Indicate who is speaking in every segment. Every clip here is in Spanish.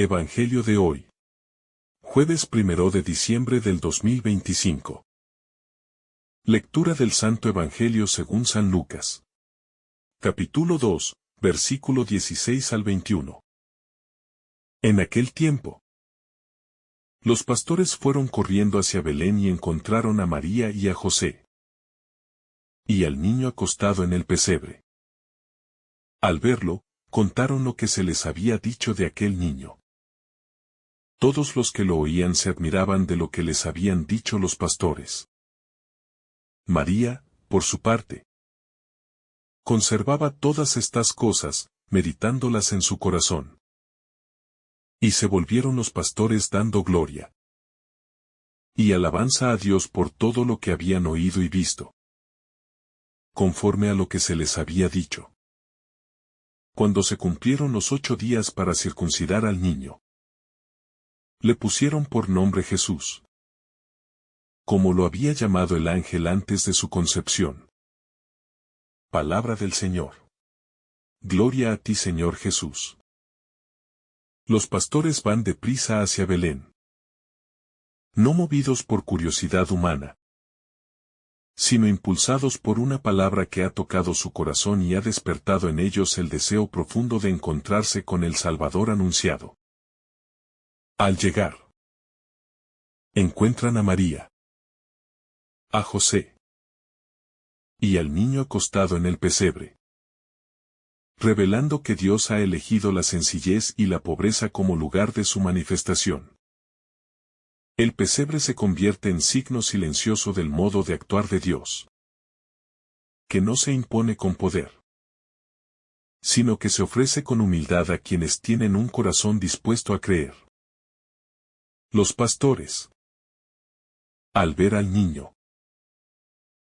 Speaker 1: Evangelio de hoy. Jueves 1 de diciembre del 2025. Lectura del Santo Evangelio según San Lucas. Capítulo 2, versículo 16 al 21. En aquel tiempo, los pastores fueron corriendo hacia Belén y encontraron a María y a José, y al niño acostado en el pesebre. Al verlo, contaron lo que se les había dicho de aquel niño. Todos los que lo oían se admiraban de lo que les habían dicho los pastores. María, por su parte, conservaba todas estas cosas, meditándolas en su corazón. Y se volvieron los pastores dando gloria y alabanza a Dios por todo lo que habían oído y visto, conforme a lo que se les había dicho. Cuando se cumplieron los 8 días para circuncidar al niño, le pusieron por nombre Jesús, como lo había llamado el ángel antes de su concepción. Palabra del Señor. Gloria a ti, Señor Jesús. Los pastores van deprisa hacia Belén, no movidos por curiosidad humana, sino impulsados por una palabra que ha tocado su corazón y ha despertado en ellos el deseo profundo de encontrarse con el Salvador anunciado. Al llegar, encuentran a María, a José y al niño acostado en el pesebre, revelando que Dios ha elegido la sencillez y la pobreza como lugar de su manifestación. El pesebre se convierte en signo silencioso del modo de actuar de Dios, que no se impone con poder, sino que se ofrece con humildad a quienes tienen un corazón dispuesto a creer. Los pastores, al ver al niño,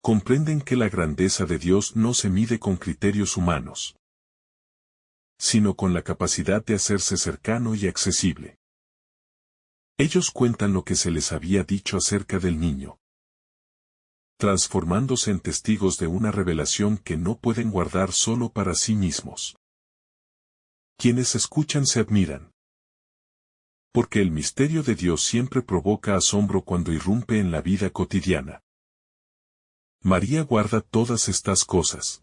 Speaker 1: comprenden que la grandeza de Dios no se mide con criterios humanos, sino con la capacidad de hacerse cercano y accesible. Ellos cuentan lo que se les había dicho acerca del niño, transformándose en testigos de una revelación que no pueden guardar solo para sí mismos. Quienes escuchan se admiran, porque el misterio de Dios siempre provoca asombro cuando irrumpe en la vida cotidiana. María guarda todas estas cosas,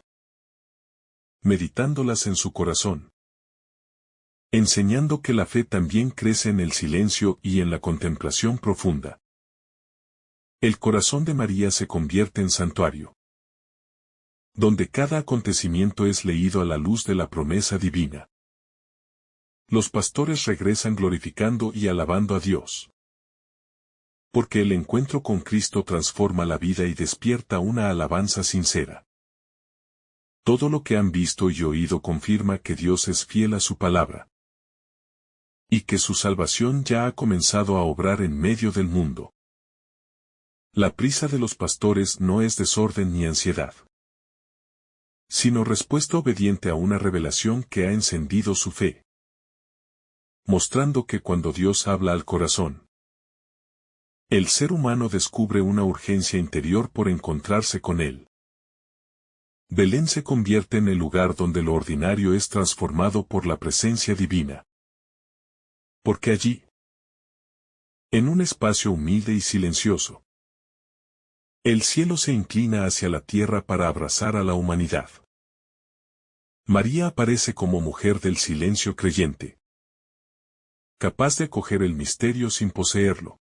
Speaker 1: meditándolas en su corazón, enseñando que la fe también crece en el silencio y en la contemplación profunda. El corazón de María se convierte en santuario, donde cada acontecimiento es leído a la luz de la promesa divina. Los pastores regresan glorificando y alabando a Dios, porque el encuentro con Cristo transforma la vida y despierta una alabanza sincera. Todo lo que han visto y oído confirma que Dios es fiel a su palabra, y que su salvación ya ha comenzado a obrar en medio del mundo. La prisa de los pastores no es desorden ni ansiedad, sino respuesta obediente a una revelación que ha encendido su fe, mostrando que cuando Dios habla al corazón, el ser humano descubre una urgencia interior por encontrarse con Él. Belén se convierte en el lugar donde lo ordinario es transformado por la presencia divina. Porque allí, en un espacio humilde y silencioso, el cielo se inclina hacia la tierra para abrazar a la humanidad. María aparece como mujer del silencio creyente, capaz de acoger el misterio sin poseerlo,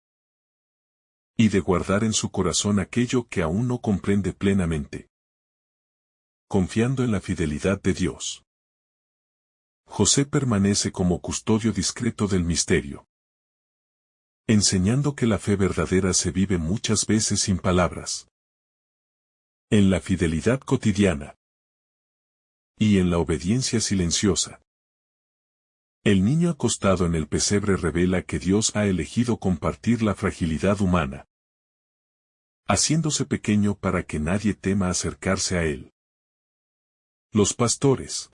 Speaker 1: y de guardar en su corazón aquello que aún no comprende plenamente, confiando en la fidelidad de Dios. José permanece como custodio discreto del misterio, enseñando que la fe verdadera se vive muchas veces sin palabras, en la fidelidad cotidiana y en la obediencia silenciosa. El niño acostado en el pesebre revela que Dios ha elegido compartir la fragilidad humana, haciéndose pequeño para que nadie tema acercarse a Él. Los pastores,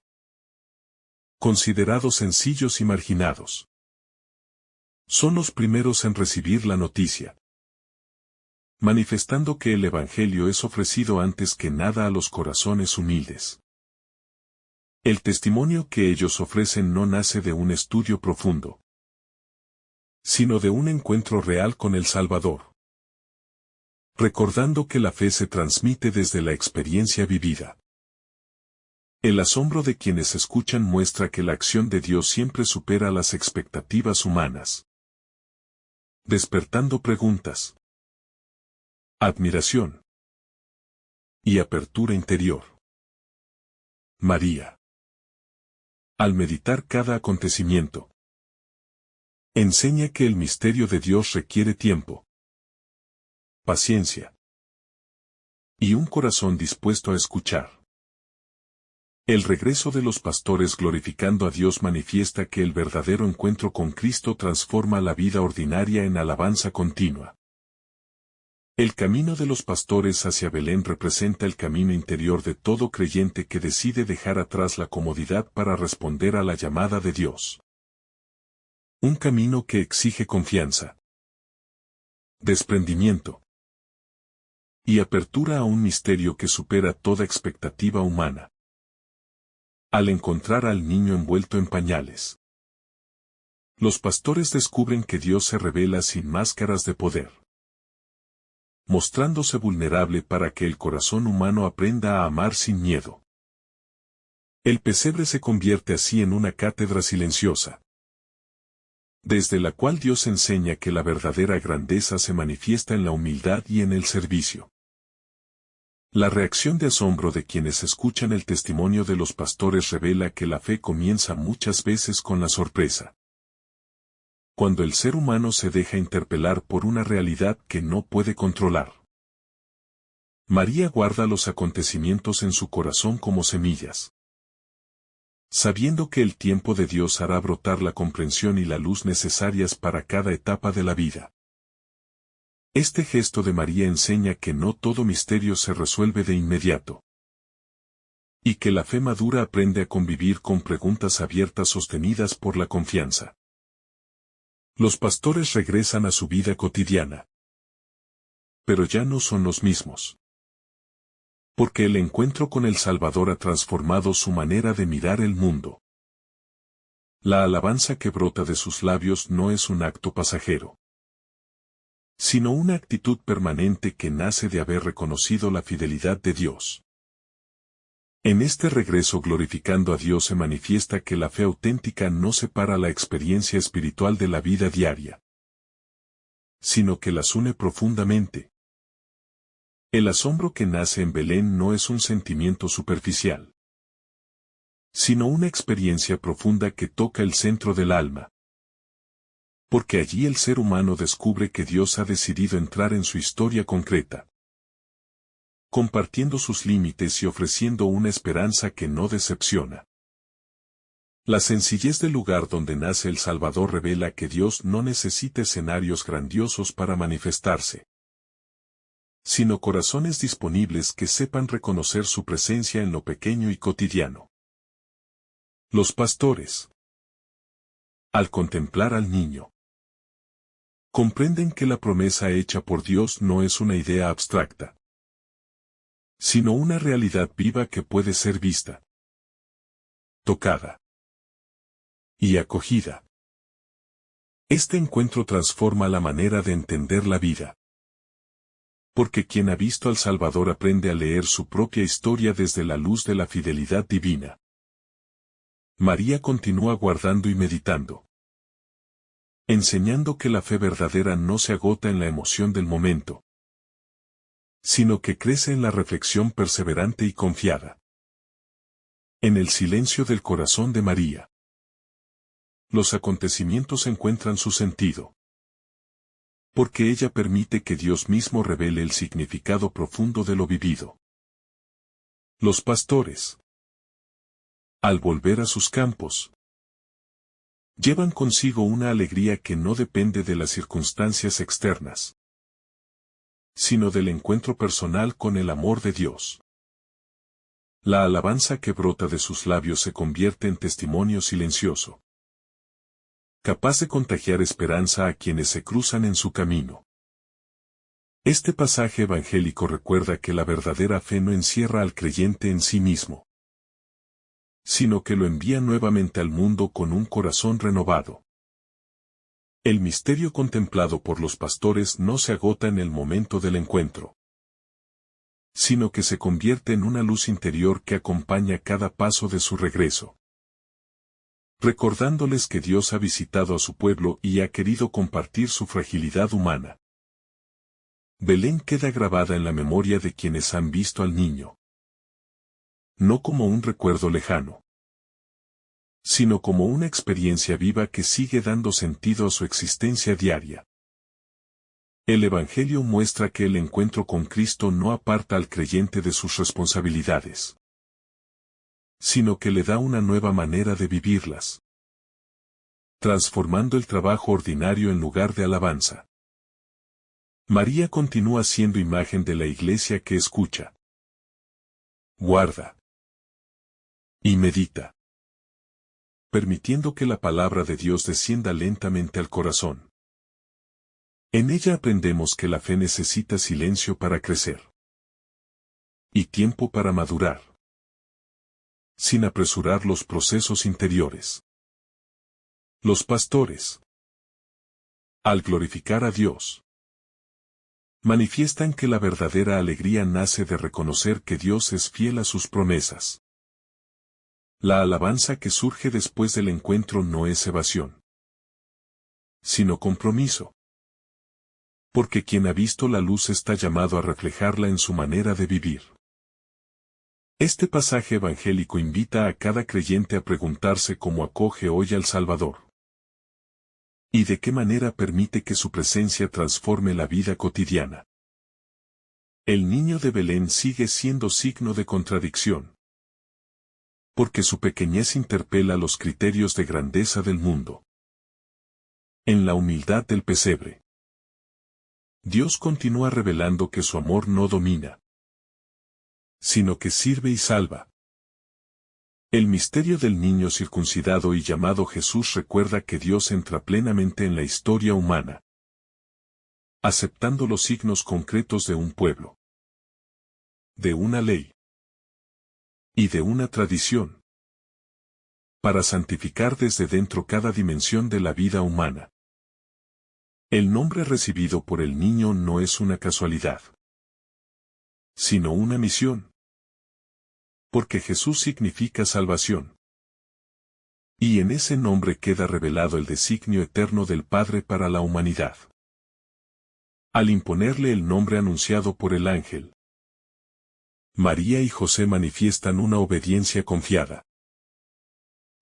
Speaker 1: considerados sencillos y marginados, son los primeros en recibir la noticia, manifestando que el Evangelio es ofrecido antes que nada a los corazones humildes. El testimonio que ellos ofrecen no nace de un estudio profundo, sino de un encuentro real con el Salvador. Recordando que la fe se transmite desde la experiencia vivida. El asombro de quienes escuchan muestra que la acción de Dios siempre supera las expectativas humanas. Despertando preguntas, admiración y apertura interior. María. Al meditar cada acontecimiento, enseña que el misterio de Dios requiere tiempo, paciencia y un corazón dispuesto a escuchar. El regreso de los pastores glorificando a Dios manifiesta que el verdadero encuentro con Cristo transforma la vida ordinaria en alabanza continua. El camino de los pastores hacia Belén representa el camino interior de todo creyente que decide dejar atrás la comodidad para responder a la llamada de Dios. Un camino que exige confianza, desprendimiento y apertura a un misterio que supera toda expectativa humana. Al encontrar al niño envuelto en pañales, los pastores descubren que Dios se revela sin máscaras de poder, mostrándose vulnerable para que el corazón humano aprenda a amar sin miedo. El pesebre se convierte así en una cátedra silenciosa, desde la cual Dios enseña que la verdadera grandeza se manifiesta en la humildad y en el servicio. La reacción de asombro de quienes escuchan el testimonio de los pastores revela que la fe comienza muchas veces con la sorpresa. Cuando el ser humano se deja interpelar por una realidad que no puede controlar. María guarda los acontecimientos en su corazón como semillas, sabiendo que el tiempo de Dios hará brotar la comprensión y la luz necesarias para cada etapa de la vida. Este gesto de María enseña que no todo misterio se resuelve de inmediato, y que la fe madura aprende a convivir con preguntas abiertas sostenidas por la confianza. Los pastores regresan a su vida cotidiana, pero ya no son los mismos, porque el encuentro con el Salvador ha transformado su manera de mirar el mundo. La alabanza que brota de sus labios no es un acto pasajero, sino una actitud permanente que nace de haber reconocido la fidelidad de Dios. En este regreso glorificando a Dios se manifiesta que la fe auténtica no separa la experiencia espiritual de la vida diaria, sino que las une profundamente. El asombro que nace en Belén no es un sentimiento superficial, sino una experiencia profunda que toca el centro del alma. Porque allí el ser humano descubre que Dios ha decidido entrar en su historia concreta, compartiendo sus límites y ofreciendo una esperanza que no decepciona. La sencillez del lugar donde nace el Salvador revela que Dios no necesita escenarios grandiosos para manifestarse, sino corazones disponibles que sepan reconocer su presencia en lo pequeño y cotidiano. Los pastores, al contemplar al niño, comprenden que la promesa hecha por Dios no es una idea abstracta, sino una realidad viva que puede ser vista, tocada y acogida. Este encuentro transforma la manera de entender la vida, porque quien ha visto al Salvador aprende a leer su propia historia desde la luz de la fidelidad divina. María continúa guardando y meditando, enseñando que la fe verdadera no se agota en la emoción del momento, sino que crece en la reflexión perseverante y confiada. En el silencio del corazón de María, los acontecimientos encuentran su sentido, porque ella permite que Dios mismo revele el significado profundo de lo vivido. Los pastores, al volver a sus campos, llevan consigo una alegría que no depende de las circunstancias externas, sino del encuentro personal con el amor de Dios. La alabanza que brota de sus labios se convierte en testimonio silencioso, capaz de contagiar esperanza a quienes se cruzan en su camino. Este pasaje evangélico recuerda que la verdadera fe no encierra al creyente en sí mismo, sino que lo envía nuevamente al mundo con un corazón renovado. El misterio contemplado por los pastores no se agota en el momento del encuentro, sino que se convierte en una luz interior que acompaña cada paso de su regreso, recordándoles que Dios ha visitado a su pueblo y ha querido compartir su fragilidad humana. Belén queda grabada en la memoria de quienes han visto al niño, no como un recuerdo lejano, sino como una experiencia viva que sigue dando sentido a su existencia diaria. El Evangelio muestra que el encuentro con Cristo no aparta al creyente de sus responsabilidades, sino que le da una nueva manera de vivirlas, transformando el trabajo ordinario en lugar de alabanza. María continúa siendo imagen de la Iglesia que escucha, guarda y medita, permitiendo que la palabra de Dios descienda lentamente al corazón. En ella aprendemos que la fe necesita silencio para crecer y tiempo para madurar, sin apresurar los procesos interiores. Los pastores, al glorificar a Dios, manifiestan que la verdadera alegría nace de reconocer que Dios es fiel a sus promesas. La alabanza que surge después del encuentro no es evasión, sino compromiso, porque quien ha visto la luz está llamado a reflejarla en su manera de vivir. Este pasaje evangélico invita a cada creyente a preguntarse cómo acoge hoy al Salvador, y de qué manera permite que su presencia transforme la vida cotidiana. El niño de Belén sigue siendo signo de contradicción, porque su pequeñez interpela los criterios de grandeza del mundo. En la humildad del pesebre, Dios continúa revelando que su amor no domina, sino que sirve y salva. El misterio del niño circuncidado y llamado Jesús recuerda que Dios entra plenamente en la historia humana, aceptando los signos concretos de un pueblo, de una ley y de una tradición, para santificar desde dentro cada dimensión de la vida humana. El nombre recibido por el niño no es una casualidad, sino una misión, porque Jesús significa salvación. Y en ese nombre queda revelado el designio eterno del Padre para la humanidad. Al imponerle el nombre anunciado por el ángel, María y José manifiestan una obediencia confiada,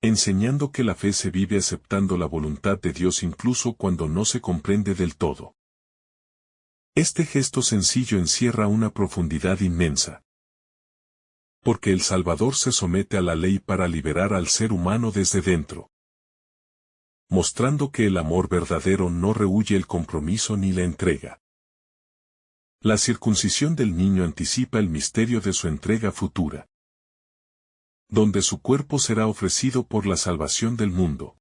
Speaker 1: enseñando que la fe se vive aceptando la voluntad de Dios incluso cuando no se comprende del todo. Este gesto sencillo encierra una profundidad inmensa, porque el Salvador se somete a la ley para liberar al ser humano desde dentro, mostrando que el amor verdadero no rehúye el compromiso ni la entrega. La circuncisión del niño anticipa el misterio de su entrega futura, donde su cuerpo será ofrecido por la salvación del mundo,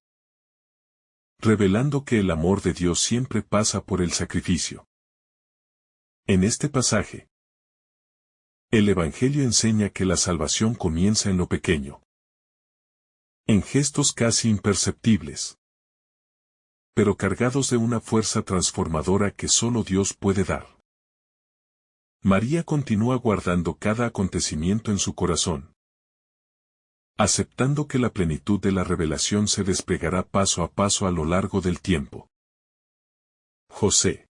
Speaker 1: revelando que el amor de Dios siempre pasa por el sacrificio. En este pasaje, el Evangelio enseña que la salvación comienza en lo pequeño, en gestos casi imperceptibles, pero cargados de una fuerza transformadora que solo Dios puede dar. María continúa guardando cada acontecimiento en su corazón, aceptando que la plenitud de la revelación se desplegará paso a paso a lo largo del tiempo. José,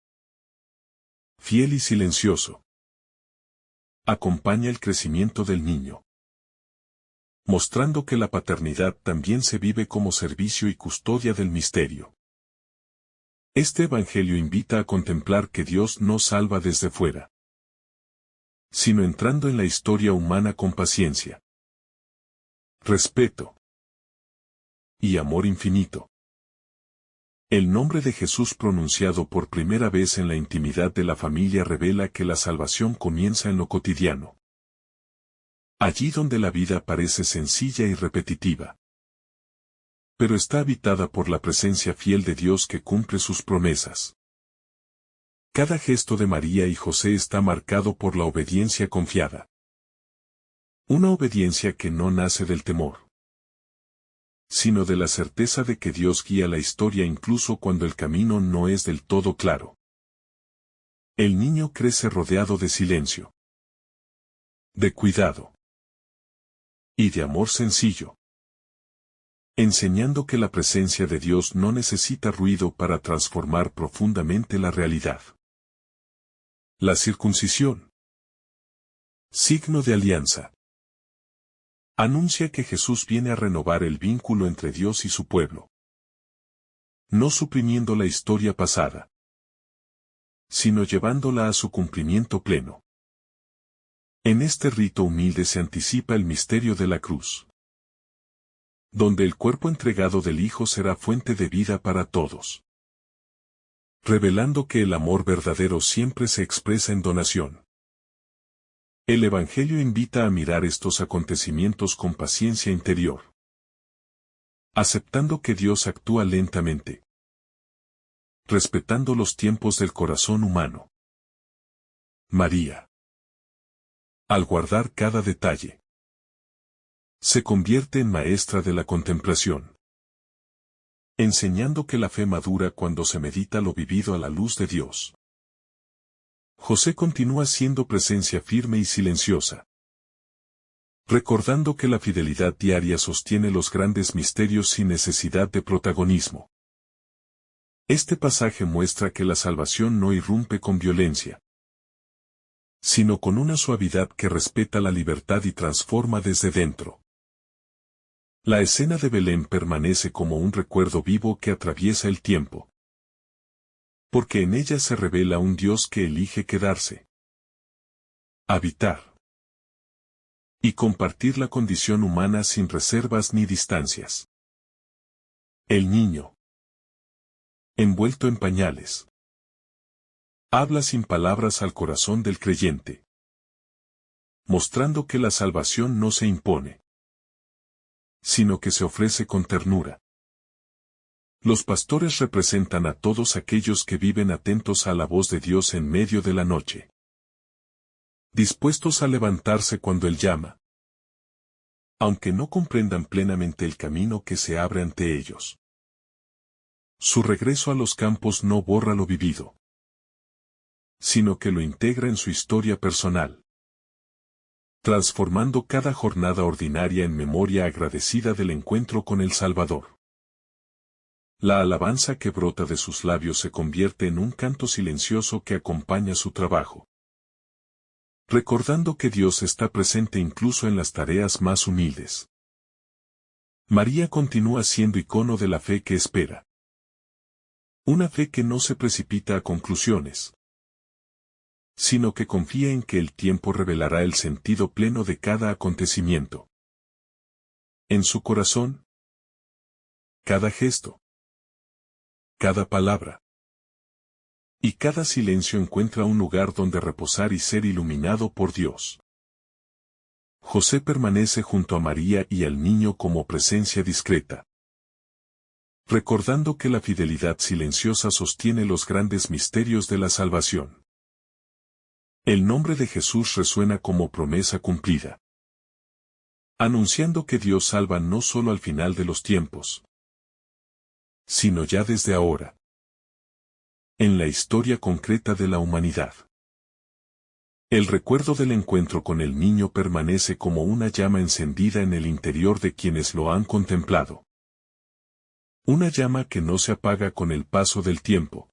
Speaker 1: fiel y silencioso, acompaña el crecimiento del niño, mostrando que la paternidad también se vive como servicio y custodia del misterio. Este Evangelio invita a contemplar que Dios no salva desde fuera, sino entrando en la historia humana con paciencia, respeto y amor infinito. El nombre de Jesús pronunciado por primera vez en la intimidad de la familia revela que la salvación comienza en lo cotidiano, allí donde la vida parece sencilla y repetitiva, pero está habitada por la presencia fiel de Dios que cumple sus promesas. Cada gesto de María y José está marcado por la obediencia confiada. Una obediencia que no nace del temor, sino de la certeza de que Dios guía la historia incluso cuando el camino no es del todo claro. El niño crece rodeado de silencio, de cuidado y de amor sencillo, enseñando que la presencia de Dios no necesita ruido para transformar profundamente la realidad. La circuncisión, signo de alianza, anuncia que Jesús viene a renovar el vínculo entre Dios y su pueblo, no suprimiendo la historia pasada, sino llevándola a su cumplimiento pleno. En este rito humilde se anticipa el misterio de la cruz, donde el cuerpo entregado del Hijo será fuente de vida para todos, revelando que el amor verdadero siempre se expresa en donación. El Evangelio invita a mirar estos acontecimientos con paciencia interior, aceptando que Dios actúa lentamente, respetando los tiempos del corazón humano. María, al guardar cada detalle, se convierte en maestra de la contemplación, enseñando que la fe madura cuando se medita lo vivido a la luz de Dios. José continúa siendo presencia firme y silenciosa, recordando que la fidelidad diaria sostiene los grandes misterios sin necesidad de protagonismo. Este pasaje muestra que la salvación no irrumpe con violencia, sino con una suavidad que respeta la libertad y transforma desde dentro. La escena de Belén permanece como un recuerdo vivo que atraviesa el tiempo, porque en ella se revela un Dios que elige quedarse, habitar y compartir la condición humana sin reservas ni distancias. El niño, envuelto en pañales, habla sin palabras al corazón del creyente, mostrando que la salvación no se impone, sino que se ofrece con ternura. Los pastores representan a todos aquellos que viven atentos a la voz de Dios en medio de la noche, dispuestos a levantarse cuando Él llama, aunque no comprendan plenamente el camino que se abre ante ellos. Su regreso a los campos no borra lo vivido, sino que lo integra en su historia personal, transformando cada jornada ordinaria en memoria agradecida del encuentro con el Salvador. La alabanza que brota de sus labios se convierte en un canto silencioso que acompaña su trabajo, recordando que Dios está presente incluso en las tareas más humildes. María continúa siendo icono de la fe que espera. Una fe que no se precipita a conclusiones, sino que confía en que el tiempo revelará el sentido pleno de cada acontecimiento. En su corazón, cada gesto, cada palabra y cada silencio encuentra un lugar donde reposar y ser iluminado por Dios. José permanece junto a María y al niño como presencia discreta, recordando que la fidelidad silenciosa sostiene los grandes misterios de la salvación. El nombre de Jesús resuena como promesa cumplida, anunciando que Dios salva no solo al final de los tiempos, sino ya desde ahora, en la historia concreta de la humanidad. El recuerdo del encuentro con el niño permanece como una llama encendida en el interior de quienes lo han contemplado. Una llama que no se apaga con el paso del tiempo,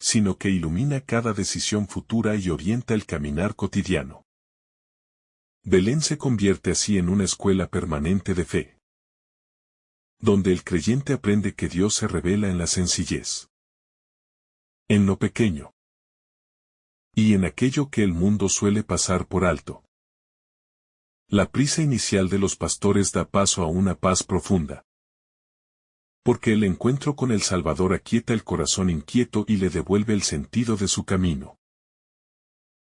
Speaker 1: sino que ilumina cada decisión futura y orienta el caminar cotidiano. Belén se convierte así en una escuela permanente de fe, donde el creyente aprende que Dios se revela en la sencillez, en lo pequeño, y en aquello que el mundo suele pasar por alto. La prisa inicial de los pastores da paso a una paz profunda, porque el encuentro con el Salvador aquieta el corazón inquieto y le devuelve el sentido de su camino.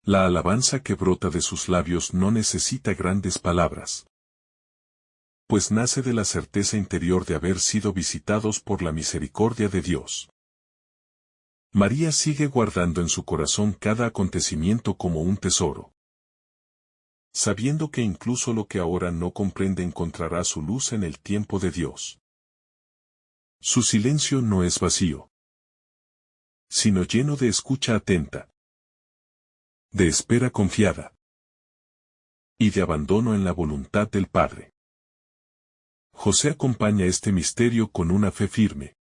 Speaker 1: La alabanza que brota de sus labios no necesita grandes palabras, pues nace de la certeza interior de haber sido visitados por la misericordia de Dios. María sigue guardando en su corazón cada acontecimiento como un tesoro, sabiendo que incluso lo que ahora no comprende encontrará su luz en el tiempo de Dios. Su silencio no es vacío, sino lleno de escucha atenta, de espera confiada y de abandono en la voluntad del Padre. José acompaña este misterio con una fe firme,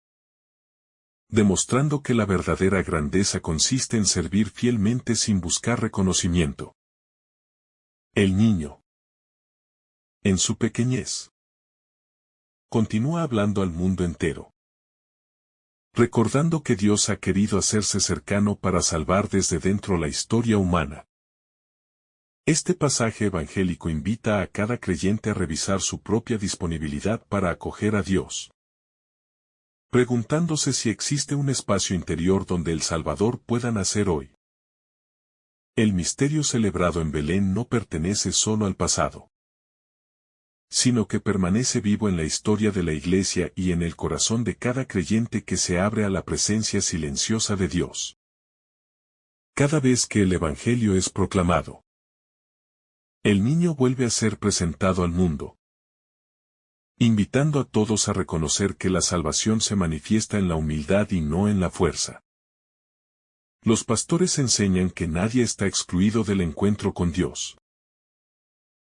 Speaker 1: demostrando que la verdadera grandeza consiste en servir fielmente sin buscar reconocimiento. El niño, en su pequeñez, continúa hablando al mundo entero, recordando que Dios ha querido hacerse cercano para salvar desde dentro la historia humana. Este pasaje evangélico invita a cada creyente a revisar su propia disponibilidad para acoger a Dios, preguntándose si existe un espacio interior donde el Salvador pueda nacer hoy. El misterio celebrado en Belén no pertenece solo al pasado, sino que permanece vivo en la historia de la Iglesia y en el corazón de cada creyente que se abre a la presencia silenciosa de Dios. Cada vez que el Evangelio es proclamado, el niño vuelve a ser presentado al mundo, invitando a todos a reconocer que la salvación se manifiesta en la humildad y no en la fuerza. Los pastores enseñan que nadie está excluido del encuentro con Dios,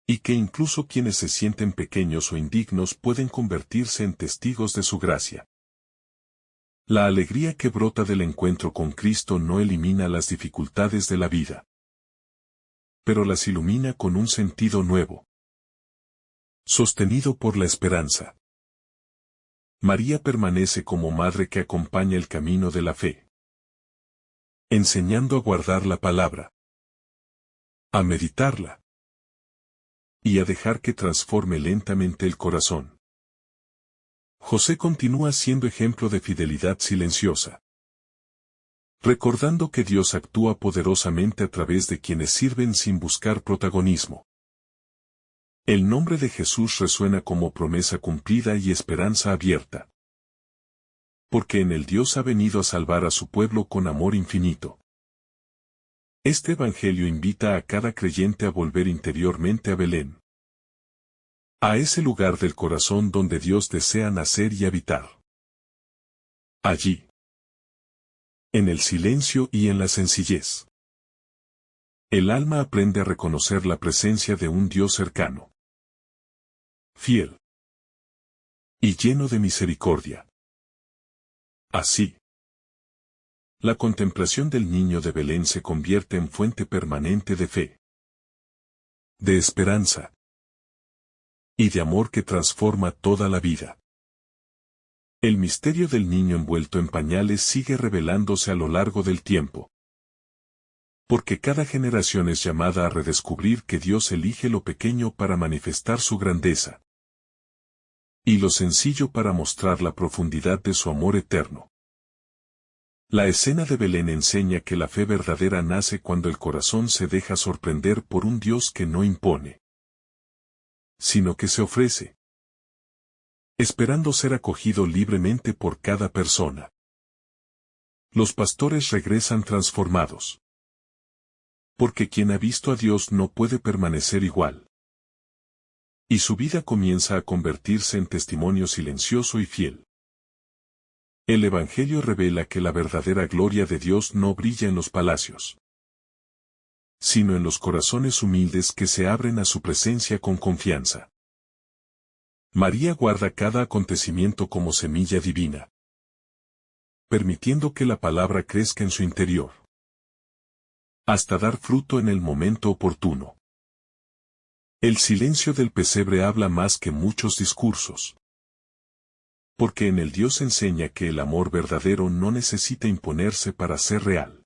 Speaker 1: y que incluso quienes se sienten pequeños o indignos pueden convertirse en testigos de su gracia. La alegría que brota del encuentro con Cristo no elimina las dificultades de la vida, pero las ilumina con un sentido nuevo, sostenido por la esperanza. María permanece como madre que acompaña el camino de la fe, enseñando a guardar la palabra, a meditarla y a dejar que transforme lentamente el corazón. José continúa siendo ejemplo de fidelidad silenciosa, recordando que Dios actúa poderosamente a través de quienes sirven sin buscar protagonismo. El nombre de Jesús resuena como promesa cumplida y esperanza abierta, porque en él Dios ha venido a salvar a su pueblo con amor infinito. Este Evangelio invita a cada creyente a volver interiormente a Belén, a ese lugar del corazón donde Dios desea nacer y habitar. Allí, en el silencio y en la sencillez, el alma aprende a reconocer la presencia de un Dios cercano, fiel y lleno de misericordia. Así, la contemplación del niño de Belén se convierte en fuente permanente de fe, de esperanza y de amor que transforma toda la vida. El misterio del niño envuelto en pañales sigue revelándose a lo largo del tiempo, porque cada generación es llamada a redescubrir que Dios elige lo pequeño para manifestar su grandeza, y lo sencillo para mostrar la profundidad de su amor eterno. La escena de Belén enseña que la fe verdadera nace cuando el corazón se deja sorprender por un Dios que no impone, sino que se ofrece, esperando ser acogido libremente por cada persona. Los pastores regresan transformados, porque quien ha visto a Dios no puede permanecer igual, y su vida comienza a convertirse en testimonio silencioso y fiel. El Evangelio revela que la verdadera gloria de Dios no brilla en los palacios, sino en los corazones humildes que se abren a su presencia con confianza. María guarda cada acontecimiento como semilla divina, permitiendo que la palabra crezca en su interior, hasta dar fruto en el momento oportuno. El silencio del pesebre habla más que muchos discursos, porque en el Dios enseña que el amor verdadero no necesita imponerse para ser real.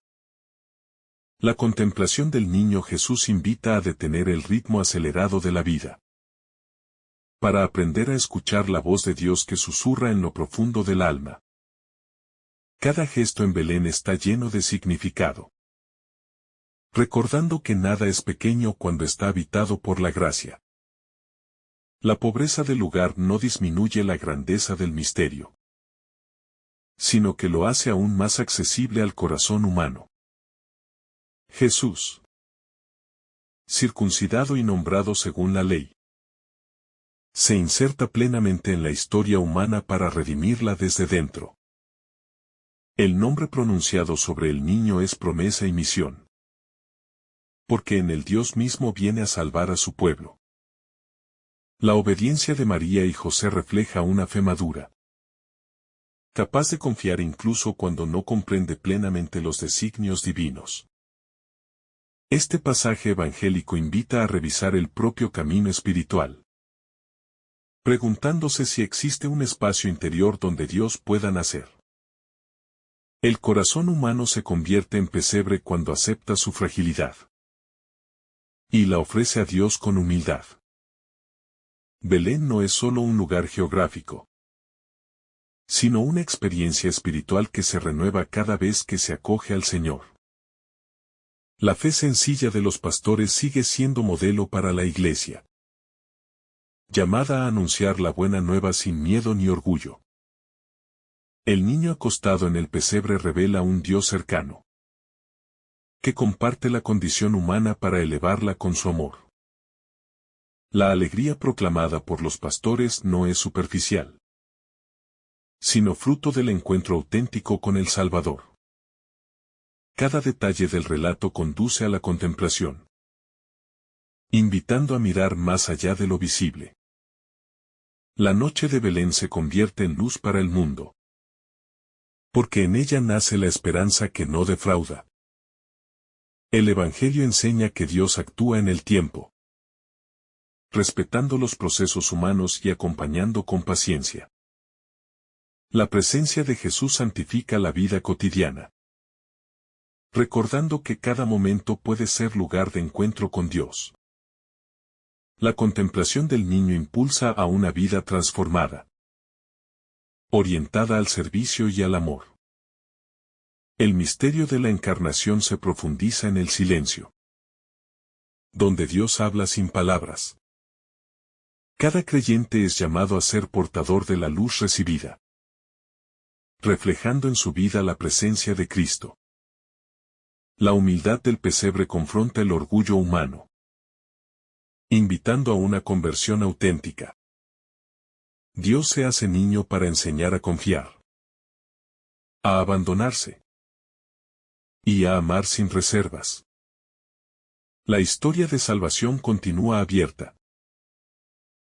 Speaker 1: La contemplación del niño Jesús invita a detener el ritmo acelerado de la vida, para aprender a escuchar la voz de Dios que susurra en lo profundo del alma. Cada gesto en Belén está lleno de significado, recordando que nada es pequeño cuando está habitado por la gracia. La pobreza del lugar no disminuye la grandeza del misterio, sino que lo hace aún más accesible al corazón humano. Jesús circuncidado y nombrado según la ley. Se inserta plenamente en la historia humana para redimirla desde dentro. El nombre pronunciado sobre el niño es promesa y misión. Porque en el Dios mismo viene a salvar a su pueblo. La obediencia de María y José refleja una fe madura, capaz de confiar incluso cuando no comprende plenamente los designios divinos. Este pasaje evangélico invita a revisar el propio camino espiritual, preguntándose si existe un espacio interior donde Dios pueda nacer. El corazón humano se convierte en pesebre cuando acepta su fragilidad y la ofrece a Dios con humildad. Belén no es solo un lugar geográfico, sino una experiencia espiritual que se renueva cada vez que se acoge al Señor. La fe sencilla de los pastores sigue siendo modelo para la Iglesia, llamada a anunciar la buena nueva sin miedo ni orgullo. El niño acostado en el pesebre revela un Dios cercano, que comparte la condición humana para elevarla con su amor. La alegría proclamada por los pastores no es superficial, sino fruto del encuentro auténtico con el Salvador. Cada detalle del relato conduce a la contemplación, invitando a mirar más allá de lo visible. La noche de Belén se convierte en luz para el mundo, porque en ella nace la esperanza que no defrauda. El Evangelio enseña que Dios actúa en el tiempo, respetando los procesos humanos y acompañando con paciencia. La presencia de Jesús santifica la vida cotidiana, recordando que cada momento puede ser lugar de encuentro con Dios. La contemplación del niño impulsa a una vida transformada, orientada al servicio y al amor. El misterio de la encarnación se profundiza en el silencio, donde Dios habla sin palabras. Cada creyente es llamado a ser portador de la luz recibida, reflejando en su vida la presencia de Cristo. La humildad del pesebre confronta el orgullo humano, invitando a una conversión auténtica. Dios se hace niño para enseñar a confiar, a abandonarse y a amar sin reservas. La historia de salvación continúa abierta,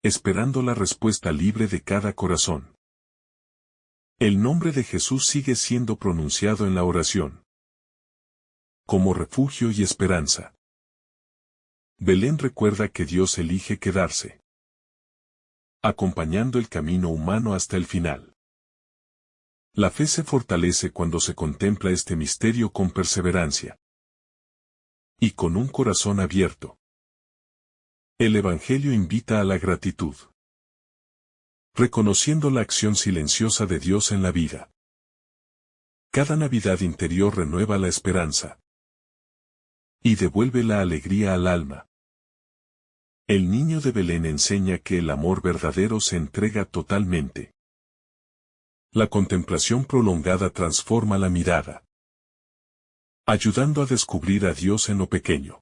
Speaker 1: esperando la respuesta libre de cada corazón. El nombre de Jesús sigue siendo pronunciado en la oración, como refugio y esperanza. Belén recuerda que Dios elige quedarse, acompañando el camino humano hasta el final. La fe se fortalece cuando se contempla este misterio con perseverancia y con un corazón abierto. El Evangelio invita a la gratitud, reconociendo la acción silenciosa de Dios en la vida. Cada Navidad interior renueva la esperanza y devuelve la alegría al alma. El niño de Belén enseña que el amor verdadero se entrega totalmente. La contemplación prolongada transforma la mirada, ayudando a descubrir a Dios en lo pequeño.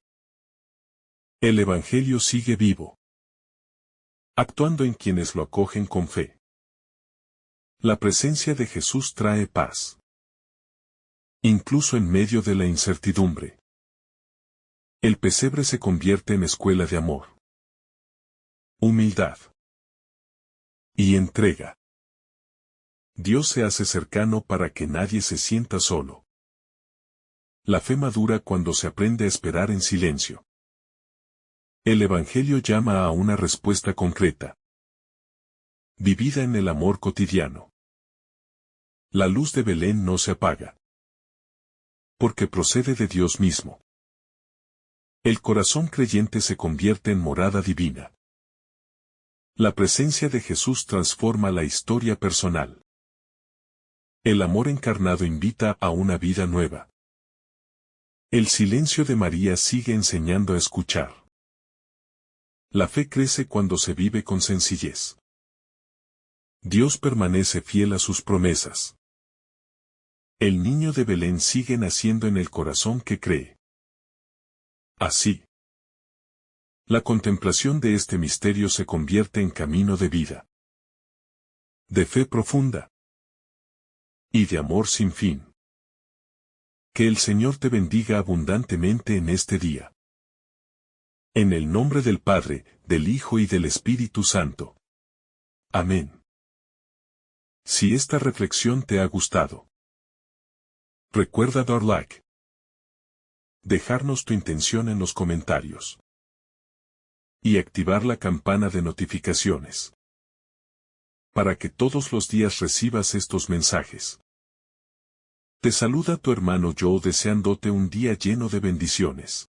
Speaker 1: El Evangelio sigue vivo, actuando en quienes lo acogen con fe. La presencia de Jesús trae paz, incluso en medio de la incertidumbre. El pesebre se convierte en escuela de amor, humildad y entrega. Dios se hace cercano para que nadie se sienta solo. La fe madura cuando se aprende a esperar en silencio. El Evangelio llama a una respuesta concreta, vivida en el amor cotidiano. La luz de Belén no se apaga, porque procede de Dios mismo. El corazón creyente se convierte en morada divina. La presencia de Jesús transforma la historia personal. El amor encarnado invita a una vida nueva. El silencio de María sigue enseñando a escuchar. La fe crece cuando se vive con sencillez. Dios permanece fiel a sus promesas. El niño de Belén sigue naciendo en el corazón que cree. Así, La contemplación de este misterio se convierte en camino de vida, de fe profunda y de amor sin fin. Que el Señor te bendiga abundantemente en este día. En el nombre del Padre, del Hijo y del Espíritu Santo. Amén. Si esta reflexión te ha gustado, recuerda dar like, dejarnos tu intención en los comentarios y activar la campana de notificaciones para que todos los días recibas estos mensajes. Te saluda tu hermano Joe deseándote un día lleno de bendiciones.